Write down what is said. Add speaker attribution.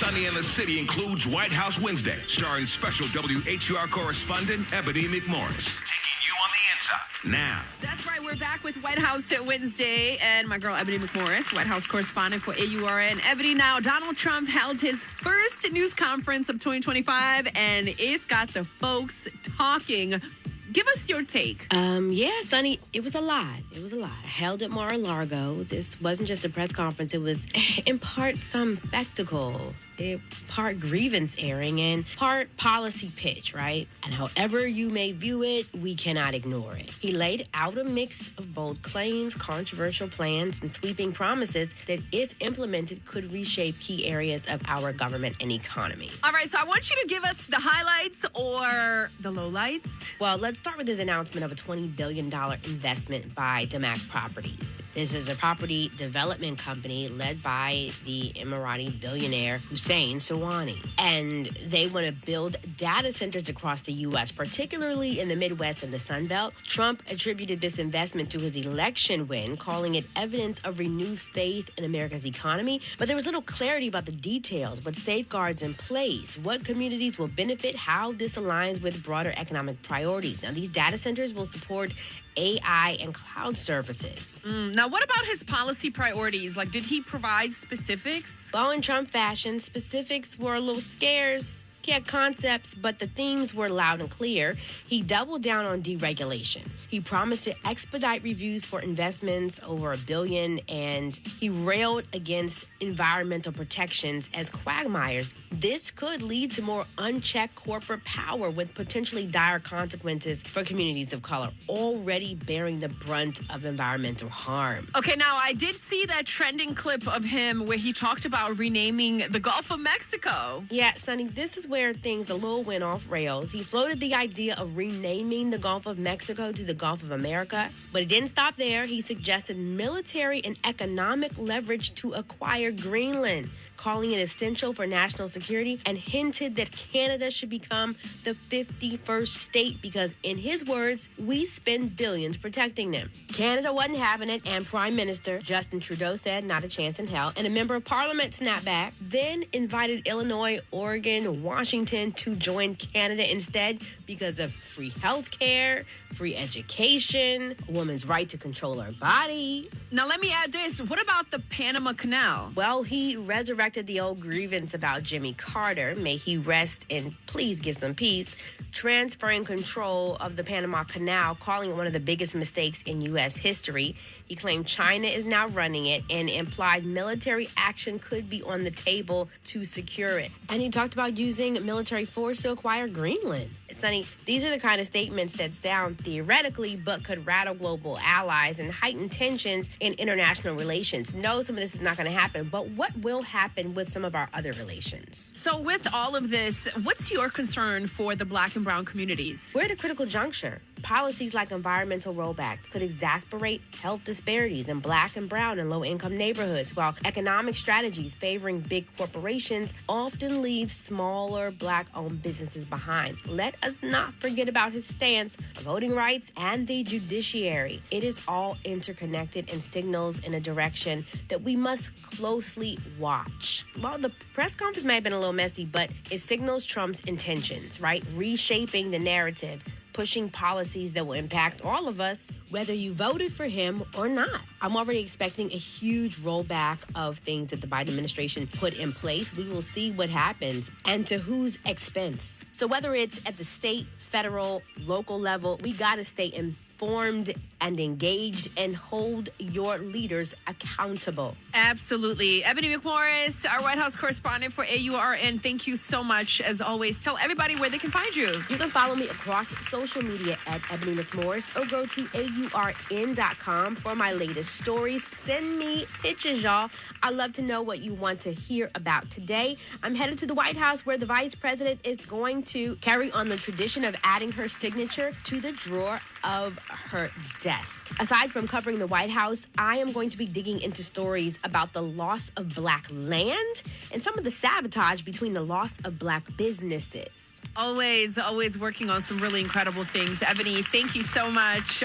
Speaker 1: Suni in the City includes White House Wednesday, starring special WHUR correspondent Ebony McMorris. Taking you on the inside now.
Speaker 2: That's right. We're back with White House Wednesday and my girl Ebony McMorris, White House correspondent for AURN. Ebony, now Donald Trump held his first news conference of 2025, and it's got the folks talking. Give us your take.
Speaker 3: Yeah, Sonny, it was a lot. Held at Mar-a-Lago. This wasn't just a press conference. It was in part some spectacle, part grievance airing, and part policy pitch, right? And however you may view it, we cannot ignore it. He laid out a mix of bold claims, controversial plans, and sweeping promises that, if implemented, could reshape key areas of our government and economy.
Speaker 2: All right, so I want you to give us the highlights or the lowlights.
Speaker 3: Well, let's start with his announcement of a $20 billion investment by Damac Properties. This is a property development company led by the Emirati billionaire Hussein Sawani. And they want to build data centers across the U.S., particularly in the Midwest and the Sun Belt. Trump attributed this investment to his election win, calling it evidence of renewed faith in America's economy. But there was little clarity about the details, what safeguards in place, what communities will benefit, how this aligns with broader economic priorities. Now, these data centers will support AI and cloud services.
Speaker 2: Now, what about his policy priorities? Like, did he provide specifics?
Speaker 3: Well, in Trump fashion, specifics were a little scarce. He had concepts, but the themes were loud and clear. He doubled down on deregulation. He promised to expedite reviews for investments over $1 billion, and he railed against environmental protections as quagmires. This could lead to more unchecked corporate power with potentially dire consequences for communities of color already bearing the brunt of environmental harm.
Speaker 2: Okay, now I did see that trending clip of him where he talked about renaming the Gulf of Mexico.
Speaker 3: Yeah, Sonny, this is where things a little went off rails. He floated the idea of renaming the Gulf of Mexico to the Gulf of America, but it didn't stop there. He suggested military and economic leverage to acquire Greenland, calling it essential for national security, and hinted that Canada should become the 51st state because, in his words, we spend billions protecting them. Canada wasn't having it, and Prime Minister Justin Trudeau said not a chance in hell, and a member of Parliament snapped back, then invited Illinois, Oregon, Washington to join Canada instead because of free health care, free education, a woman's right to control her body.
Speaker 2: Now, let me add this. What about the Panama Canal?
Speaker 3: Well, he resurrected the old grievance about Jimmy Carter. May he rest and please get some peace. Transferring control of the Panama Canal, calling it one of the biggest mistakes in U.S. history. He claimed China is now running it and implied military action could be on the table to secure it. And he talked about using military force to acquire Greenland. Sonny, these are the kind of statements that sound theoretically but could rattle global allies and heighten tensions in international relations. No, some of this is not going to happen, but what will happen with some of our other relations?
Speaker 2: So with all of this, what's your concern for the Black and brown communities?
Speaker 3: We're at a critical juncture. Policies like environmental rollbacks could exacerbate health disparities in Black and brown and low-income neighborhoods, while economic strategies favoring big corporations often leave smaller Black-owned businesses behind. Let us not forget about his stance on voting rights and the judiciary. It is all interconnected and signals in a direction that we must closely watch. Well, the press conference may have been a little messy, but it signals Trump's intentions, right? Reshaping the narrative, pushing policies that will impact all of us, whether you voted for him or not. I'm already expecting a huge rollback of things that the Biden administration put in place. We will see what happens and to whose expense. So whether it's at the state, federal, local level, we got to stay informed and engaged and hold your leaders accountable.
Speaker 2: Absolutely. Ebony McMorris, our White House correspondent for AURN, thank you so much. As always, tell everybody where they can find you.
Speaker 3: You can follow me across social media at Ebony McMorris or go to AURN.com for my latest stories. Send me pictures, y'all. I'd love to know what you want to hear about today. I'm headed to the White House where the vice president is going to carry on the tradition of adding her signature to the drawer of her desk. Aside from covering the White House, I am going to be digging into stories about the loss of Black land and some of the sabotage between the loss of Black businesses.
Speaker 2: Always working on some really incredible things. Ebony, thank you so much.